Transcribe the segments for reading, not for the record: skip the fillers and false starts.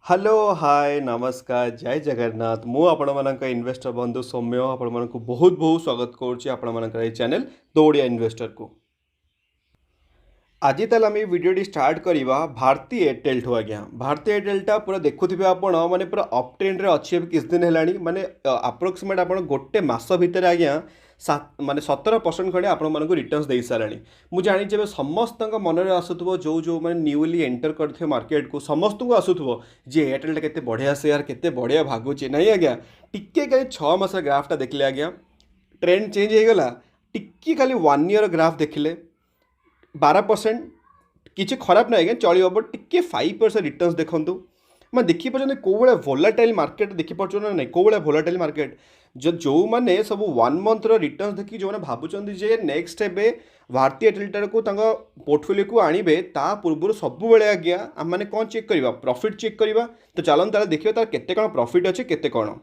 Hello hi नमस्कार जय जगन्नाथ मु आपण मानक इन्वेस्टर बंधु सौम्य आपण मानक बहुत बहुत स्वागत करुच्ची आपण मानक चैनल द ओडिया इन्वेस्टर को। आज ताल आम भिडियो स्टार्ट करवा भारती एयरटेल ठू आज्ञा। भारती एयरटेलटा पूरा देखुवे आपण माने पूरा अप ट्रेंड रे अच्छी किस दिन है माने अप्रोक्सीमेट आप गोटे मस भितर आज्ञा माने 17% खंडे आपण मानक रिटर्न्स दे सारे। मुझे जानी समस्त मन में आसुव जो जो मैंने न्यूली एंटर करते मार्केट को समस्त को आसुव जे एयरटेल केते बढ़िया शेयर केते बढ़िया भागुचे नहीं आज्ञा। टिके खाली 6 मास ग्राफटा देखले आज्ञा ट्रेंड चेंज हो गला। टिके खाली 1 ईयर ग्राफ देखले 12% किसी खराब ना आज्ञा चलो बट टिके 5% रिटर्न्स देखूँ मैं देखिए कौ भाया भोलाटाइल मार्केट देखिपुर ना नहीं कौ भाया भोलाटाइल मार्केट जो मैंने सब 1 मंथ रिटर्न्स देखिए जो मैंने भावुं जे नेक्स्ट एवं भारती एयरटेल को पोर्टफोलियो को आणवे ता पूर्व सब आज्ञा आम मैंने कौन चेक करवा प्रॉफिट चेक करवा। तो चलते देखिए तार केते कौन प्रॉफिट अच्छे केते कौन।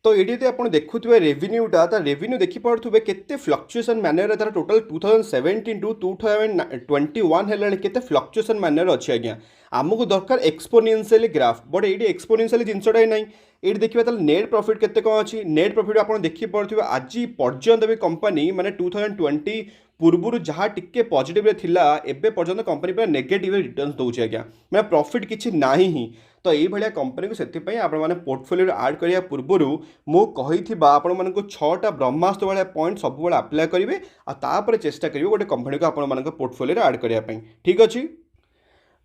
तो ये आप देखुए रेवेन्यूटा रेवेन्यू देखिपे केते फ्लक्चुएसन मैनर तार टोटल 2017 टू 2021 है केते फ्लक्चुएसन मैनर अच्छे आज्ञा। आमको दरकार एक्सपोनेंशियली ग्राफ बट ये एक्सपोनेंशियली जिनसटा ही ना ये देखिए नेट प्रॉफिट केते कौन अच्छी नेट प्रॉफिट आप देखिपे आज पर्यंत भी कंपनी माने 2020 पूर्व जहाँ टिके पॉजिटिव थिला एबे पर्यंत कंपनी पूरा नेगेटिव रिटर्न्स दौर आज्ञा मैं प्रॉफिट किसी ना ही। तो ये भाया कंपनी को से आपण मैंने पोर्टफोलियो ऐड करने पूर्व मुझे आपण मान 6टा ब्रह्मास्त्र भाया पॉइंट सब अप्लाई करेंगे आपर चेष्टा करेंगे गोटे कंपनी को आपण पोर्टफोलियो ऐड करने ठीक अच्छे।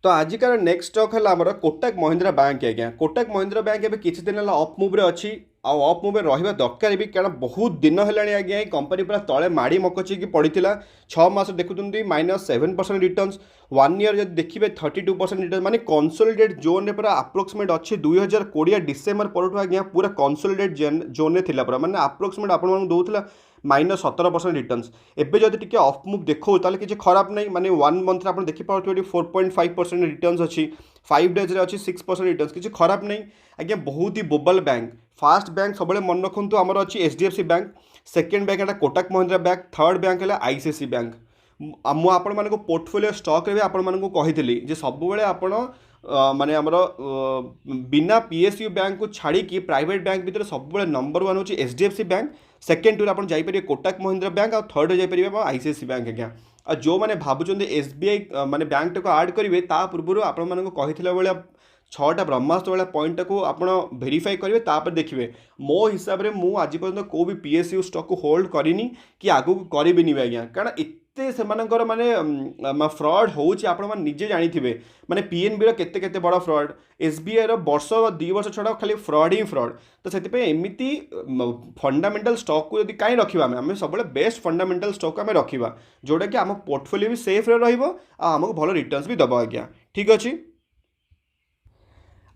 तो आजिकार नेक्स्ट स्टॉक है आमर कोटक महिंद्रा बैंक आज्ञा। कोटक महिंद्रा बैंक एवं किसी दिन अप मुव्रे अच्छी अप मुव्रे रहा दरकार भी कारण बहुत दिन है आज्ञा कंपनी पूरा तले माड़ी मकचिकी पड़ा 6 मास देखुं -7% रिटर्न्स 1 ईयर जब देखिए 32% रिटर्न माने कंसोलिडेट जोन रे पूरा अप्रोक्सीमेट अच्छी 2020 डिसेम्बर पर आज्ञा पूरा कंसोलिडेट जोन रे थिला पूरा माने अप्रोक्सीमेट आपण दौला -17% रिटर्न्स एबे जब टी अफ मुव देखो ताले किसी खराब नहीं माने 1 मंथ आप देखिए 4.5% रिटर्न्स अच्छी 5 डेज अच्छी 6% रिटर्न्स किसी खराब नहीं आज्ञा। बहुत ही बोबल बैंक फास्ट बैंक सब मन रखु आमर अच्छी HDFC बैंक सेकेंड बैंक है Kotak Mahindra bank third bank है ICICI बैंक। मुझे पोर्टफोलियो स्टॉक रे आपण मानक कही सब आपण माने आमर बिना PSU बैंक को छाड़ी प्राइवेट बैंक भितर सब नंबर 1 हूँ HDFC बैंक सेकेंड टूर आप जापर कोटक महिंद्रा बैंक और थर्ड जापर ICICI बैंक आज्ञा। और जो मैंने भावुं SBI माने बैंक टाक आड करेंगे ता पूर्व आपण मानक कही भाया 6टा ब्रह्मास्त्र वाला पॉइंट को आप वेरीफाई करेंगे तापर देखिए मो हिसाब से मुझे आज पर्यटन को भी PSU स्टॉक को होल्ड करनी कि आगू करी आज्ञा कारण एते से माने फ्रॉड होउछि आपण मन निजे जानी थिबे माने PNB रो केते केते बड़ा फ्रॉड SBI रो वर्ष 2 वर्ष छड़ा खाली फ्रॉड ही फ्रॉड। तो से एमती फंडामेंटल स्टॉक को यदि कहीं रखा आम सब बेस्ट फंडामेंटल स्टॉक आम रखा जोटा कि आम पोर्टफोलियो भी सेफ रहिबो आ हमको भल रिटर्न्स भी दबो आज्ञा ठीक अच्छे।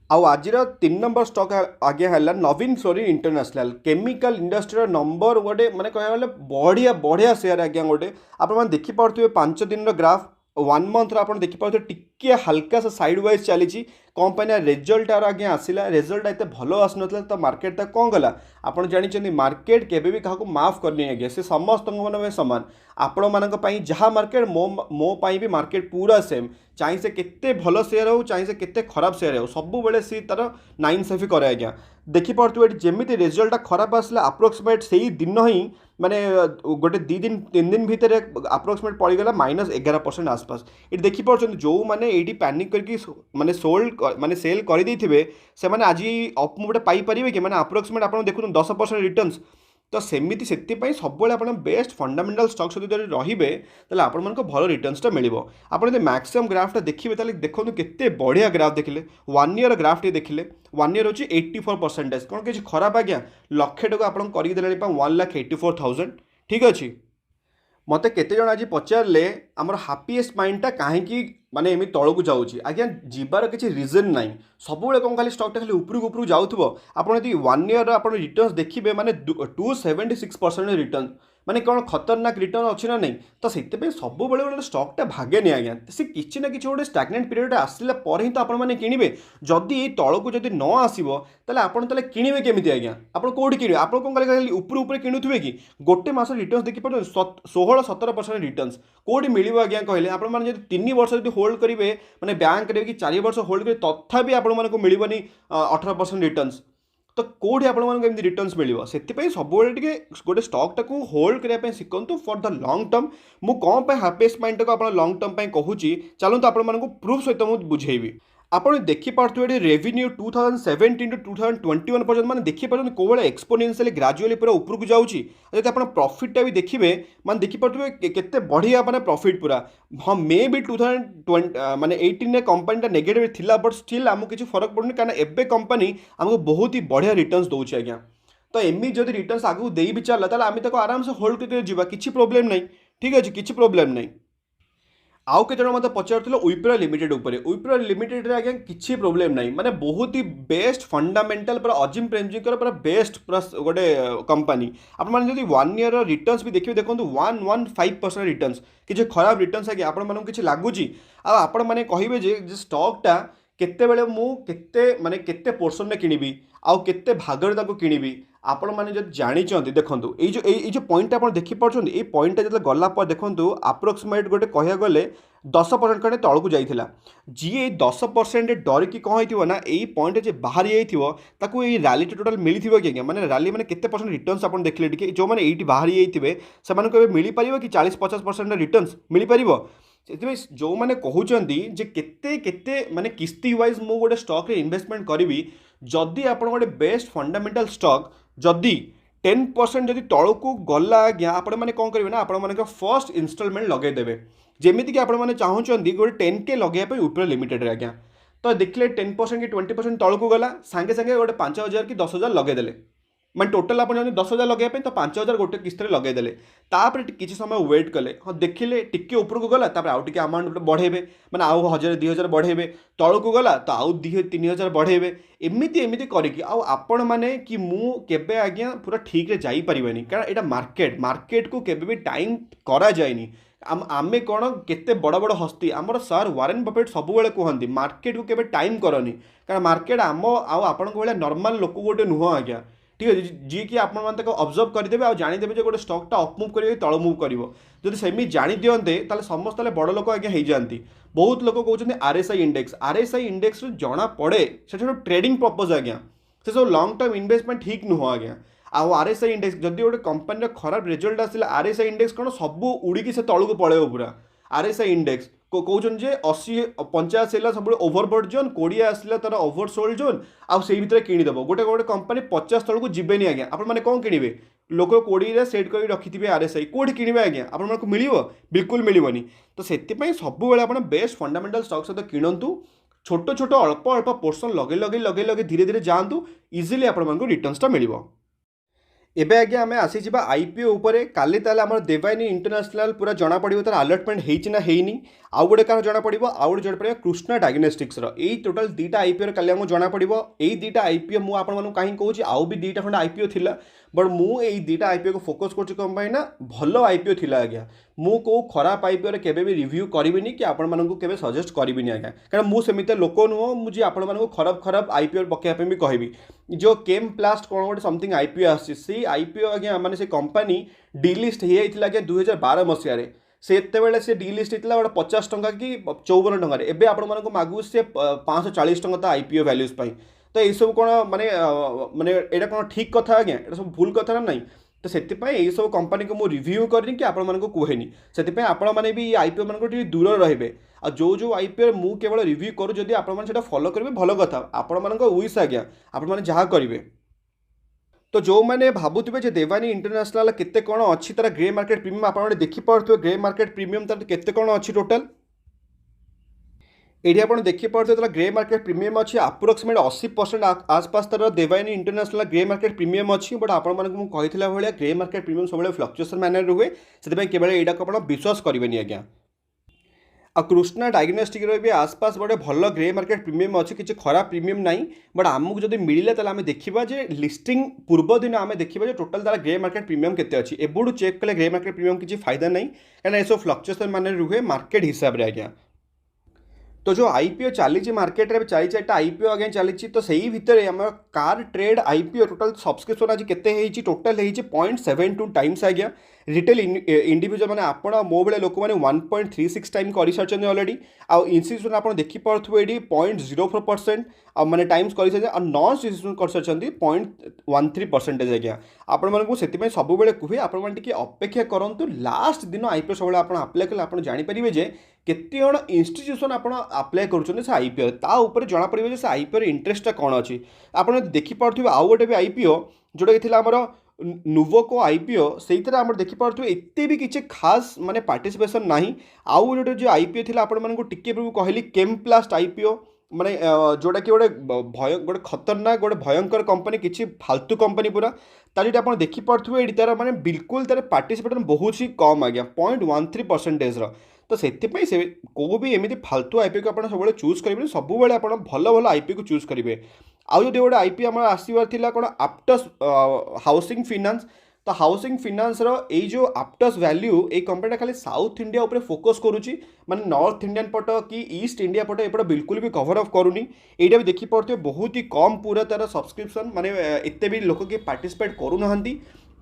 आज 3 नंबर स्टॉक आज्ञा है Navin fluorine international chemical industry number गोटे माने कह बढ़िया बढ़िया शेयर आज्ञा गोटे आप देखिपे 5 दिन ग्राफ 1 मंथ आप देखिपे टिके हल्का सा साइड वाइज चली कंपनी रिजल्ट आज्ञा आसला रिजल्ट एत भल आसन तो मार्केट तक कौन गला आपड़ जानते मार्केट केबे भी क्या माफ करनी आज्ञा से समस्त मन सामान आपण मानी जहाँ मार्केट मो भी मार्केट पूरा सेम चाहे से केते भल शेयर हो चाहे से केते खराब शेयर हो सब बेले सी तार नाइंसाफी करे आज्ञा देखिपे जमी रिजल्ट खराब आसला अप्रोक्सीमेट से ही दिन ही माने गोटे 2 दिन 3 दिन भितर अप्रोक्सीमेट पड़गला -11% आसपास ये देखिपे जो मैंने ये पैनिक करके माने सोल्ड माने सेल कर से माने आज अप मुवटा पाई परिबे कि माने अप्रोक्सीमेट आप देखुन 10% रिटर्न्स। तो सेमती से सब आप बेस्ट फंडामेंटल स्टॉक सहित रे आप भल रिटर्न्सटा मिल आप मैक्सिमम ग्राफटा देखिए देखो केते बढ़िया ग्राफ देखिले 1 ईयर ग्राफटे देखिले 1 ईयर हूँ 84% कौन किसी खराब आज्ञा लक्षे टका आप करदे 1,84,000 ठीक अच्छे। मत केते जन आज पचारे आमर हापीएस्ट माइंडटा कहीं माने एमि तलू जाऊँगी आज्ञा जीवार किसी रिजन ना सब कौन खाली स्टॉकटा खाली उपरू जाऊँ आप 1 ईयर आप रिटर्न्स देखिए माने 276% रिटर्न ମାନେ କ'ଣ ଖତରନାକ ରିଟର୍ନ ଅଛି ନା ନାହିଁ। ତ ସେଥିପାଇଁ ସବୁବେଳେ ଗୋଟେ ଷ୍ଟକ୍ଟା ଭାଗେନି ଆଜ୍ଞା, ସେ କିଛି ନା କିଛି ଗୋଟେ ଷ୍ଟାଗନେଣ୍ଟ ପିରିୟଡ଼ ଆସିଲା ପରେ ହିଁ ତ ଆପଣମାନେ କିଣିବେ। ଯଦି ଏଇ ତଳକୁ ଯଦି ନ ଆସିବ ତାହେଲେ ଆପଣ ତାହେଲେ କିଣିବେ କେମିତି ଆଜ୍ଞା? ଆପଣ କେଉଁଠି କିଣିବେ? ଆପଣ କ'ଣ ଖାଲି ଉପରୁ ଉପରେ କିଣୁଥିବେ କି? ଗୋଟେ ମାସ ରିଟର୍ଣ୍ଣ ଦେଖିପାରୁଛନ୍ତି 16-17% ରିଟର୍ଣ୍ଣ କେଉଁଠି ମିଳିବ ଆଜ୍ଞା କହିଲେ? ଆପଣମାନେ ଯଦି 3 ବର୍ଷ ଯଦି ହୋଲ୍ଡ କରିବେ ମାନେ ବ୍ୟାଙ୍କରେ କି 4 ବର୍ଷ ହୋଲ୍ଡ କରିବେ ତଥାପି ଆପଣମାନଙ୍କୁ ମିଳିବନି 18% ରିଟର୍ଣ୍ଣ। ତ କେଉଁଠି ଆପଣମାନଙ୍କୁ ଏମିତି ରିଟର୍ଣ୍ଣ ମିଳିବ? ସେଥିପାଇଁ ସବୁବେଳେ ଟିକେ ଗୋଟେ ଷ୍ଟକ୍ଟାକୁ ହୋଲ୍ଡ କରିବା ପାଇଁ ଶିଖନ୍ତୁ ଫର୍ ଦ ଲଙ୍ଗ୍ ଟର୍ମ। ମୁଁ କ'ଣ ପାଇଁ ହାପିଏଷ୍ଟ ମାଇଣ୍ଡଟାକୁ ଆପଣ ଲଙ୍ଗ୍ ଟର୍ମ ପାଇଁ କହୁଛି, ଚାଲନ୍ତୁ ଆପଣମାନଙ୍କୁ ପ୍ରୁଫ୍ ସହିତ ମୁଁ ବୁଝେଇବି। ଆପଣ ଦେଖିପାରୁଥିବେ ଏଠି ରେଭିନ୍ୟୁ 2017 ଟୁ 2021 ପର୍ଯ୍ୟନ୍ତ ମାନେ ଦେଖିପାରୁଛନ୍ତି କେଉଁଭଳିଆ ଏକ୍ସପୋନେନ୍ସିଆଲି ଗ୍ରାଜୁଆଲି ପୁରା ଉପରକୁ ଯାଉଛି। ଯଦି ଆପଣ ପ୍ରଫିଟ୍ଟା ବି ଦେଖିବେ ମାନେ ଦେଖିପାରୁଥିବେ କେତେ ବଢ଼ିଆ ମାନେ ପ୍ରଫିଟ୍ ପୁରା। ହଁ ମେ ବି 2020 ମାନେ 18ରେ କମ୍ପାନୀଟା ନେଗେଟିଭ୍ ଥିଲା, ବଟ୍ ଷ୍ଟିଲ୍ ଆମକୁ କିଛି ଫରକ ପଡ଼ୁନି କାରଣ ଏବେ କମ୍ପାନୀ ଆମକୁ ବହୁତ ହି ବଢ଼ିଆ ରିଟର୍ଣ୍ଣ ଦେଉଛି ଆଜ୍ଞା। ତ ଏମିତି ଯଦି ରିଟର୍ଣ୍ଣ ଆଗକୁ ଦେଇ ବି ଚାଲିଲା ତାହେଲେ ଆମେ ତାକୁ ଆରାମସେ ହୋଲ୍ଡ କରିକି ଯିବା, କିଛି ପ୍ରୋବ୍ଲେମ୍ ନାହିଁ। ଠିକ୍ ଅଛି, କିଛି ପ୍ରୋବ୍ଲେମ୍ ନାହିଁ। ଆଉ କେତେ ଜଣ ମୋତେ ପଚାରୁଥିଲେ ୱିପ୍ରୋ ଲିମିଟେଡ୍ ଉପରେ। ୱିପ୍ରୋ ଲିମିଟେଡ୍ରେ ଆଜ୍ଞା କିଛି ପ୍ରୋବ୍ଲେମ୍ ନାହିଁ, ମାନେ ବହୁତ ହି ବେଷ୍ଟ ଫଣ୍ଡାମେଣ୍ଟାଲ ପୁରା ଅଜିମ୍ ପ୍ରେମଜୀଙ୍କର ପୁରା ବେଷ୍ଟ ପୁରା ଗୋଟେ କମ୍ପାନୀ। ଆପଣମାନେ ଯଦି 1 ଇୟର୍ର ରିଟର୍ଣ୍ଣ ବି ଦେଖିବେ ଦେଖନ୍ତୁ 115% ରିଟର୍ଣ୍ଣ, କିଛି ଖରାପ ରିଟର୍ଣ୍ଣ ଆଜ୍ଞା ଆପଣମାନଙ୍କୁ କିଛି ଲାଗୁଛି? ଆଉ ଆପଣମାନେ କହିବେ ଯେ ଷ୍ଟକ୍ଟା କେତେବେଳେ ମୁଁ କେତେ ପୋର୍ସନରେ କିଣିବି ଆଉ କେତେ ଭାଗରେ ତାକୁ କିଣିବି? ଆପଣମାନେ ଯଦି ଜାଣିଛନ୍ତି ଦେଖନ୍ତୁ ଏଇ ଯେଉଁ ପଏଣ୍ଟଟା ଆପଣ ଦେଖିପାରୁଛନ୍ତି, ଏଇ ପଏଣ୍ଟଟା ଯେତେବେଳେ ଗଲା ପରେ ଦେଖନ୍ତୁ ଆପ୍ରୋକ୍ସିମେଟ୍ ଗୋଟେ କହିବାକୁ ଗଲେ 10% ଖଣ୍ଡେ ତଳକୁ ଯାଇଥିଲା। ଯିଏ 10% ଡରିକି କ'ଣ ହେଇଥିବ ନା ଏଇ ପଏଣ୍ଟ ଯେ ବାହାରି ଯାଇଥିବ ତାକୁ ଏଇ ରାଲିଟା ଟୋଟାଲ୍ ମିଳିଥିବ କି ଆଜ୍ଞା? ମାନେ ରାଲି ମାନେ କେତେ ପରସେଣ୍ଟ ରିଟର୍ଣ୍ଣ ଆପଣ ଦେଖିଲେ ଟିକେ, ଯେଉଁମାନେ ଏଇଠି ବାହାରି ଯାଇଥିବେ ସେମାନଙ୍କୁ ଏବେ ମିଳିପାରିବ କି 40-50% ରିଟର୍ଣ୍ଣ ମିଳିପାରିବ? ସେଥିପାଇଁ ଯେଉଁମାନେ କହୁଛନ୍ତି ଯେ କେତେ କେତେ ମାନେ କିସ୍ତି ୱାଇଜ୍ ମୁଁ ଗୋଟେ ଷ୍ଟକ୍ରେ ଇନଭେଷ୍ଟମେଣ୍ଟ କରିବି, ଯଦି ଆପଣ ଗୋଟେ ବେଷ୍ଟ ଫଣ୍ଡାମେଣ୍ଟାଲ ଷ୍ଟକ୍ ଯଦି 10% ଯଦି ତଳକୁ ଗଲା ଆଜ୍ଞା ଆପଣମାନେ କ'ଣ କରିବେ ନା ଆପଣମାନଙ୍କ ଫର୍ଷ୍ଟ ଇନଷ୍ଟଲମେଣ୍ଟ ଲଗାଇଦେବେ। ଯେମିତିକି ଆପଣମାନେ ଚାହୁଁଛନ୍ତି ଗୋଟେ 10K ଲଗାଇବା ପାଇଁ ୱିପ୍ରୋ ଲିମିଟେଡ୍ରେ ଆଜ୍ଞା। ତ ଦେଖିଲେ 10% କି 20% ତଳକୁ ଗଲା ସାଙ୍ଗେ ସାଙ୍ଗେ ଗୋଟେ 5,000 କି 10,000 ଲଗାଇଦେଲେ। ମାନେ ଟୋଟାଲ୍ ଆପଣ ଯଦି 10,000 ଲଗାଇବା ପାଇଁ ତ 5,000 ଗୋଟେ କିସ୍ତିରେ ଲଗାଇଦେଲେ। ତାପରେ କିଛି ସମୟ ୱେଟ୍ କଲେ, ହଁ ଦେଖିଲେ ଟିକେ ଉପରକୁ ଗଲା ତାପରେ ଆଉ ଟିକେ ଆମାଉଣ୍ଟ ବଢ଼େଇବେ, ମାନେ ଆଉ 1,000-2,000 ବଢ଼େଇବେ। ତଳକୁ ଗଲା ତ ଆଉ 2,000-3,000 ବଢ଼େଇବେ। ଏମିତି କରିକି ଆଉ ଆପଣମାନେ କି ମୁଁ କେବେ ଆଜ୍ଞା ପୁରା ଠିକ୍ରେ ଯାଇପାରିବେନି, କାରଣ ଏଇଟା ମାର୍କେଟକୁ କେବେ ବି ଟାଇମ୍ କରାଯାଏନି। ଆମେ କ'ଣ କେତେ ବଡ଼ ବଡ଼ ହସ୍ତି ଆମର ସାର୍ ୱାରେନ୍ ବଫେଟ୍ ସବୁବେଳେ କୁହନ୍ତି ମାର୍କେଟକୁ କେବେ ଟାଇମ୍ କରନି, କାରଣ ମାର୍କେଟ ଆମ ଆଉ ଆପଣଙ୍କ ଭଳିଆ ନର୍ମାଲ ଲୋକ ଗୋଟେ ନୁହଁ ଆଜ୍ଞା। ଠିକ୍ ଅଛି, ଯିଏକି ଆପଣମାନେ ତାକୁ ଅବଜର୍ଭ କରିଦେବେ ଆଉ ଜାଣିଦେବେ ଯେ ଗୋଟେ ଷ୍ଟକ୍ଟା ଅପ୍ ମୁଭ୍ କରିବ କି ତଳ ମୁଭ୍ କରିବ। ଯଦି ସେମିତି ଜାଣିଦିଅନ୍ତେ ତାହେଲେ ସମସ୍ତେ ତାହେଲେ ବଡ଼ ଲୋକ ଆଜ୍ଞା ହେଇଯାଆନ୍ତି। ବହୁତ ଲୋକ କହୁଛନ୍ତି RSI ଇଣ୍ଡେକ୍ସରୁ ଜଣାପଡ଼େ ସେଟା ସବୁ ଟ୍ରେଡିଂ ପର୍ପଜ୍ ଆଜ୍ଞା, ସେସବୁ ଲଙ୍ଗ୍ ଟର୍ମ ଇନଭେଷ୍ଟମେଣ୍ଟ ଠିକ୍ ନୁହଁ ଆଜ୍ଞା। ଆଉ RSI ଇଣ୍ଡେକ୍ସ ଯଦି ଗୋଟେ କମ୍ପାନୀର ଖରାପ ରେଜଲ୍ଟ ଆସିଲା RSI ଇଣ୍ଡେକ୍ସ କ'ଣ ସବୁ ଉଡ଼ିକି ସେ ତଳକୁ ପଳେଇବ ପୁରା। RSI ଇଣ୍ଡେକ୍ସ କହୁଛନ୍ତି ଯେ 80-85 ହେଲା ସବୁବେଳେ ଓଭରବଟ୍ ଜୋନ୍, 20 ଆସିଲା ତାର ଓଭରସୋଲ୍ଡ ଜୋନ୍, ଆଉ ସେଇ ଭିତରେ କିଣିଦେବ। ଗୋଟେ କମ୍ପାନୀ 50 ତଳକୁ ଯିବେନି ଆଜ୍ଞା। ଆପଣମାନେ କ'ଣ କିଣିବେ? ଲୋକ 20ରେ ସେଟ୍ କରି ରଖିଥିବେ RSI, କେଉଁଠି କିଣିବେ ଆଜ୍ଞା? ଆପଣମାନଙ୍କୁ ମିଳିବ? ବିଲକୁଲ ମିଳିବନି। ତ ସେଥିପାଇଁ ସବୁବେଳେ ଆପଣ ବେଷ୍ଟ ଫଣ୍ଡାମେଣ୍ଟାଲ ଷ୍ଟକ୍ ସହିତ କିଣନ୍ତୁ। ଛୋଟ ଛୋଟ ଅଳ୍ପ ପୋର୍ସନ୍ ଲଗେଇ ଧୀରେ ଧୀରେ ଯାଆନ୍ତୁ, ଇଜିଲି ଆପଣମାନଙ୍କୁ ରିଟର୍ଣ୍ଣଟା ମିଳିବ। ଏବେ ଆଜ୍ଞା ଆମେ ଆସିଯିବା IPO ଉପରେ। କାଲି ତାହେଲେ ଆମର ଦେବାଇନି ଇଣ୍ଟରନ୍ୟାସନାଲ ପୁରା ଜଣାପଡ଼ିବ ତାର ଆଲଟମେଣ୍ଟ ହେଇଛି ନା ହେଇନି। ଆଉ ଗୋଟେ କାହାର ଜଣାପଡ଼ିବ, ଆଉ ଗୋଟେ ଜଣାପଡ଼ିବ କୃଷ୍ଣା ଡାଇଗ୍ନୋଷ୍ଟିକ୍ସର। ଏଇ ଟୋଟାଲ୍ ଦୁଇଟା IPOରେ କାଲି ଆମକୁ ଜଣାପଡ଼ିବ। ଏଇ ଦୁଇଟା IPO ମୁଁ ଆପଣମାନଙ୍କୁ କାହିଁକି କହୁଛି, ଆଉ ବି ଦୁଇଟା ଖଣ୍ଡେ IPO ଥିଲା, ବଟ୍ ମୁଁ ଏଇ ଦୁଇଟା IPOକୁ ଫୋକସ୍ କରୁଛି କ'ଣ ପାଇଁ ନା ଭଲ IPO ଥିଲା ଆଜ୍ଞା। ମୁଁ କେଉଁ ଖରାପ IPOରେ କେବେ ବି ରିଭ୍ୟୁ କରିବିନି କି ଆପଣମାନଙ୍କୁ କେବେ ସଜେଷ୍ଟ କରିବିନି ଆଜ୍ଞା, କାରଣ ମୁଁ ସେମିତିଆ ଲୋକ ନୁହଁ ମୁଁ ଯେ ଆପଣମାନଙ୍କୁ ଖରାପ IPOରେ ପକାଇବା ପାଇଁ ବି କହିବି। ଯେଉଁ କେମ୍ ପ୍ଲାଷ୍ଟ କ'ଣ ଗୋଟେ ସମଥିଙ୍ଗ IPO ଆସିଛି, ସେଇ IPO ଆଜ୍ଞା ମାନେ ସେ କମ୍ପାନୀ ଡିଲିଷ୍ଟ ହେଇଯାଇଥିଲା ଆଜ୍ଞା 2012 ମସିହାରେ। ସେତେବେଳେ ସେ ଡିଲିଷ୍ଟ ହେଇଥିଲା ଗୋଟେ 50 ଟଙ୍କା କି 54 ଟଙ୍କାରେ। ଏବେ ଆପଣମାନଙ୍କୁ ମାଗୁଛି ସେ 540 ଟଙ୍କା ତା IPO ଭ୍ୟାଲ୍ୟୁଜ୍ ପାଇଁ। ତ ଏଇସବୁ କ'ଣ ମାନେ ଏଇଟା କ'ଣ ଠିକ୍ କଥା ଆଜ୍ଞା? ଏଇଟା ସବୁ ଭୁଲ କଥା ନା ନାହିଁ? ତ ସେଥିପାଇଁ ଏଇସବୁ କମ୍ପାନୀକୁ ମୁଁ ରିଭ୍ୟୁ କରିନି କି ଆପଣମାନଙ୍କୁ କୁହେନି। ସେଥିପାଇଁ ଆପଣମାନେ ବି ଏଇ IPO ମାନଙ୍କୁ ଟିକେ ଦୂରରେ ରହିବେ। ଆଉ ଯେଉଁ IPOରେ ମୁଁ କେବଳ ରିଭ୍ୟୁ କରୁ, ଯଦି ଆପଣମାନେ ସେଇଟା ଫଲୋ କରିବେ ଭଲ କଥା, ଆପଣମାନଙ୍କ ୱିଶ୍ ଆଜ୍ଞା, ଆପଣମାନେ ଯାହା କରିବେ। ତ ଯେଉଁମାନେ ଭାବୁଥିବେ ଯେ ଦେବାନି ଇଣ୍ଟରନ୍ୟାସନାଲ କେତେ କ'ଣ ଅଛି ତାର ଗ୍ରେ ମାର୍କେଟ ପ୍ରିମିୟମ୍, ଆପଣ ଦେଖିପାରୁଥିବେ ଗ୍ରେ ମାର୍କେଟ ପ୍ରିମିୟମ୍ ତାର କେତେ କ'ଣ ଅଛି ଟୋଟାଲ୍। ଏଇଠି ଆପଣ ଦେଖିପାରୁଥିବେ ତାର ଗ୍ରେ ମାର୍କେଟ ପ୍ରିମିୟମ୍ ଅଛି ଆପ୍ରୋକ୍ସିମେଟ୍ 80% ଆସପାସ୍ ତାର ଦେବାନି ଇଣ୍ଟରନ୍ୟାସନାଲ ଗ୍ରେ ମାର୍କେଟ ପ୍ରିମିୟମ୍ ଅଛି। ବଟ୍ ଆପଣମାନଙ୍କୁ ମୁଁ କହିଥିଲା ଭଳିଆ ଗ୍ରେ ମାର୍କେଟ ପ୍ରିମିୟମ୍ ସବୁବେଳେ ଫ୍ଲକ୍ଚୁଏସନ୍ ମ୍ୟାନର ରୁହେ, ସେଥିପାଇଁ କେବଳ ଏଇଟାକୁ ଆପଣ ବିଶ୍ୱାସ କରିବେନି ଆଜ୍ଞା। आ कृष्णा डायग्नोस्टिक भी आसपास गोटे भल ग्रे मार्केट प्रीमियम अच्छी किसी खराब प्रीमियम ना बट आमको जब मिले तो आम देखा जे लिस्टिंग पूर्व दिन आम देखा टोटाल तार ग्रे मार्केट प्रीमियम केते अच्छी एबुडू चेक कले ग्रे मार्केट प्रीमियम किसी फायदा नहीं कहीं सब फ्लक्चुएसन मान रुहे मार्केट हिसाब से आज्ञा। तो जो आईपीओ चली मार्केट में 4 आईपीओ आगे चली तो सही भितर आम car trade IPO total subscription आज के टोटाल 0.72 टाइम्स आज्ञा। रिटेल इंडिविजुअल मैंने आप मो भाई लोक मैंने 1.36 टाइम कर सारी अलरेडी आउ इन्स्टिट्यूशन आप देखिपे ये 0.04% मैंने टाइम्स कर सारी नन इन्स्टिट्यूशन कर सारी 0.13% आज्ञा। आपको से सब कहे आपे अपेक्षा करूँ लास्ट दिन आईपीओ सब आप्लाय कले आप जापर जे केते जण इन्स्टिट्यूशन आप आप्लाय कर आईपीओ ताऊपर जना पड़े से आईपीओ इंटरेस्टा कौन अच्छी आप देखिपे आउ गोटे भी आईपीओ जोटा कि आमर नुवोको आईपीओ से देखिपे एत भी किसी खास माने पार्टिसिपेशन ना आउ गोटे जो आईपीओ थी आपको कहली केमप्लास्ट आईपीओ माने जोटा कि गोटे खतरनाक गोटे भयंकर कंपनी किसी फालतू कंपनी पूरा तार आप देखिपे ये तार माने बिल्कुल तार पार्टिसिपेशन बहुत ही कम आज्ञा 0.13% तो से को भी एमती फालतू आईपी को आप सब चूज करेंगे सब आप भल भल आईपी को चूज करेंगे। आउ जो गोटे आईपी आम आसबार थी कौन आप्टस हाउसिंग फिनान्स तो हाउसिंग फिनान्स रो जो आप्टस वैल्यू ये कंपनी खाली साउथ इंडिया उपर फोकस करुच्ची माने नॉर्थ इंडियन पट कि ईस्ट इंडिया पट एपट बिल्कुल भी कवर अफ करूनी यहाँ भी देखिपे बहुत ही कम पूरा तार सब्सक्रिप्शन माने एत भी लोक किए पार्टिसिपेट करूना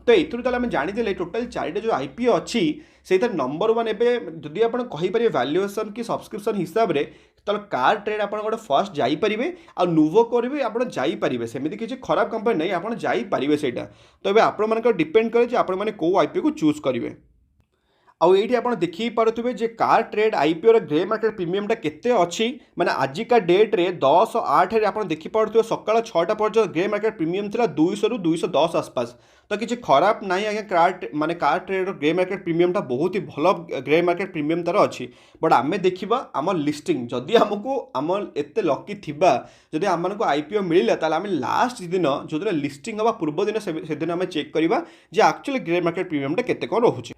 तो ये जानीदे टोटाल 4टा जो आईपीओ अच्छी से नंबर 1 एवं जदि आप कहींपर वैल्यूएसन कि सब्सक्रिप्शन हिसाब से तो कार ट्रेड आप गोटे फर्स्ट जापरें आ नुवोको भी आप जापरें सेमती किसी खराब कंपनी नहीं आप जापरें से तो ये आप डिपेंड करे आप कौ आईपीओ को चूज करेंगे। आउ ये आप देखी पारे जे car trade IPO grey market प्रीमियमटा केते अच्छी माने आजिका डेट रे 10/8 रे आप देखिपे सकाल 6टा पर्यटन ग्रे मार्केट प्रीमियम थिला 200 रु 210 आसपास तो किसी खराब ना आज्ञा कार ट्रेड ग्रे मार्केट प्रीमियमटा बहुत ही भल ग्रे मार्केट प्रीमियम तार अच्छी बट आम देखा आम लिस्टिंग जदि आमको आम एत लकी थिबा जदि आमको आईपीओ मिलला ताले आम लास्ट दिन जो दिन लिस्टिंग हवा पूर्व दिन से दिन आम चेक करवा जे एक्चुअली ग्रे मार्केट प्रीमियमटा केते कौन रोचे।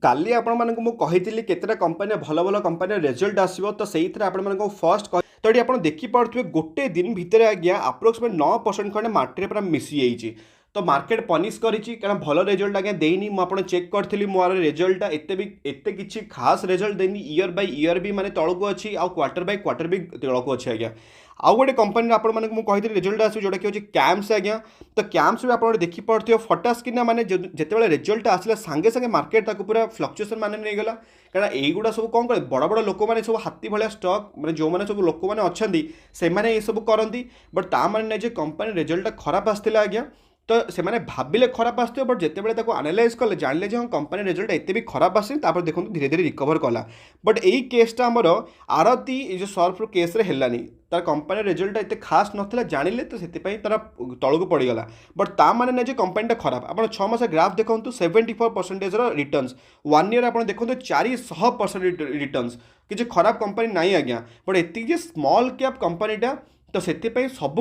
काली आपली केतटा कंपनी भल भल कंपनी रिजल्ट आसो तो से आपको फर्स्ट तो ये आप देखिपे गोटे दिन भितर आज्ञा अप्रोक्सीमेट 9% खंडे मार्केट पूरा मिसी जाइए तो मार्केट पनिश करी कारण भल रिजल्ट आज्ञा देनी मुझे चेक करी मोर रिजल्ट एत किसी खास रिजल्ट देनी ईयर बाय ईयर भी माने तलू अच्छी आउ क्वार्टर बाय क्वार्टर भी तलू अच्छी आज्ञा। आउ गोटे कंपनी आपको रिजल्ट आस जोटा कि कैम्स आज्ञा तो कैम्स भी आप देखिपे फटास कि माने जिते रिजल्ट आसला सांगे सांगे मार्केट पूरा फ्लक्चुएसन मान नहीं गला कारण यहीगुड़ा सब कौन करे बड़ बड़ लोक मैंने सब हाथी भाया स्टक मैंने जो मैंने सब लोक मैंने अच्छा से ये सब करती बट ता माने नहीं कंपनी रिजल्ट खराब आसला आज्ञा तो से भाविले खराब आसो बट जिते आनालाइज कले जानले हाँ कंपनी रिजल्ट एत भी खराब आसे देखो धीरे धीरे रिकवर कला बट यही केसटा आमर आरती जो सर्फ केस हेलानी तार कंपनी रिजल्ट एत खास नाला जानिले तो से तार तलू पड़गला बट ता माने ना कंपनीटा खराब आप 6 मास ग्राफ देखो 74% रिटर्न्स 1 ईयर आप देखो 400% रिटर्न्स किसी खराब कंपनी नहीं आज्ञा बट एति स्मॉल कैप कंपनीटा तो से सब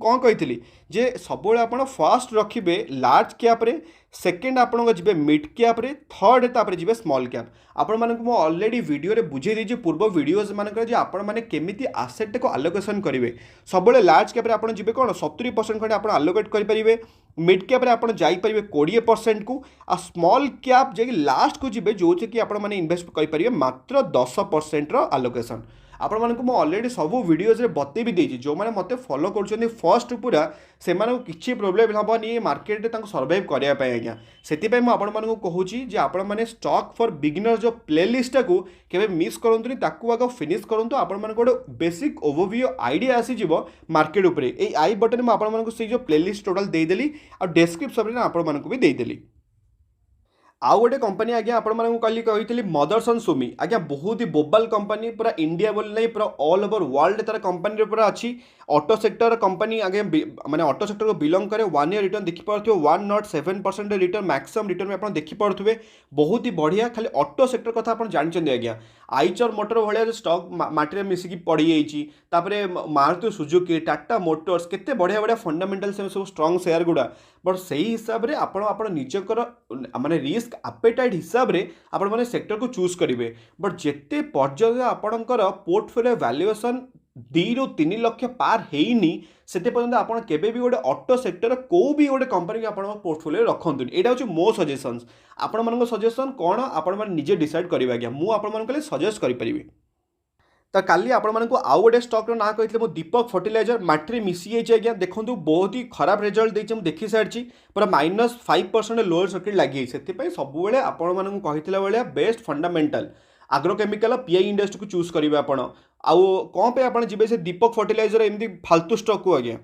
कौन कही जे सब आप फर्स्ट रखिए लार्ज कैप्रे सेकेंड आप जी मिड कैप्रे थर्ड तापर जी स्मॉल कैप आपको ऑलरेडी वीडियो रे बुझे दीजिए पूर्व वीडियोज मानक आपने केमी आसेट को आलोकेशन करेंगे सब लार्ज कैप्रे आप जी कौन 70% खंडे आप आलोकेट करेंगे मिड कैप्रे आप जापर 20% को आ स्मॉल कैप जे लास्ट को जी जो कि आप इन्वेस्ट करेंगे मात्र 10% आलोकेशन आपको ऑलरेडी सब वीडियोज रे बते भी देछि जो माने मते फॉलो कर फर्स्ट पूरा से किसी प्रोब्लेम हेनी मार्केट में सर्वाइव करने आज्ञा से आपको कहूँ जे आप स्टॉक फॉर बिगिनर जो प्लेलिस्ट को केवे मिस करंतुनी ताकू आग फिनिश करंतु आपन गोटे बेसिक ओवरव्यू आइडिया आसीज मार्केट उपरे ए आई बटन में आपको से जो प्लेलिस्ट टोटल देदेली और डिस्क्रिप्शन में आपको भी देदेली। आउ गोटे कंपनी आज्ञा आपको कल कही मदरसन सुमी आज्ञा बहुत ही बोबाल कंपनी पूरा इंडिया बोली नहीं पूरा ऑल ओवर वर्ल्ड तार कंपनी पूरा अच्छी ऑटो सेक्टर कंपनी आगे माने ऑटो सेक्टर को बिलोंग करे 1 ईयर रिटर्न देखिपे 107% रिटर्न मैक्सिमम रिटर्न में आप देखिपे बहुत ही बढ़िया खाली ऑटो सेक्टर कथा आप जानते आज्ञा आईचर मोटर भाया स्टक माटी मिसिकी पड़ जाइए मारुति सुजुकी टाटा मोटर्स केते बढ़िया बढ़िया फंडामेंटल से सब स्ट्रंग शेयर गुड़ा बट से हिसाब से आपण निजकर माने रिस्क आपेटाइट हिसाब से आपण माने सेक्टर को चूज करेंगे बट जिते पर्यटन आपणकर पोर्टफोलियो वैल्यूएसन 2 ରୁ 3 ଲକ୍ଷ पार ହେଇନି सेते पर्यंत आपण केबे भी गोटे ऑटो सेक्टर को भी गोटे कंपनी को आपण पोर्टफोलियो रखंतुनी एटा होची मो सजेशंस आपण मानको सजेशन कोन आपण माने निजे डिसाइड करिवे आज्ञा मु आपण मानको सजेस्ट करि परिबे तो काली आपण मानको आउ गोटे स्टॉक ना कहितले मो दीपक फर्टिलाइजर माटी मिसी जाइए आज्ञा देखंतु बहुत ही खराब रिजल्ट देछि हम देखि सारछि पूरा -5% लोअर सर्किट लागि सेति पई सब बेले आपण मानको कहितला बेले बेस्ट फंडामेंटल आग्रोकेमिकल पीआई इंडस्ट्री को चूज करेंगे आपण आउ कौन पे आपण जीवे से दीपक फर्टिलाइजर एमती फालतू स्टॉक को आज्ञा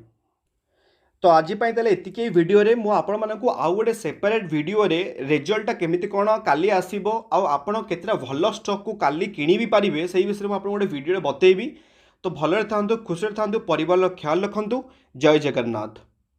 तो आज एतिकी वीडियो रे मु आपण मानकु आउ गोटे सेपरेट वीडियो रे रिजल्ट केमिति कोन काली आसीबो आउ आपण केतरा भलो स्टॉक को काली किनी भी पारिबे सही विषय में आपण गोटे वीडियो रे बतेइबी तो भलरे थांतु खुशी थांतु परिवार ख्याल रखंतु जय जगन्नाथ।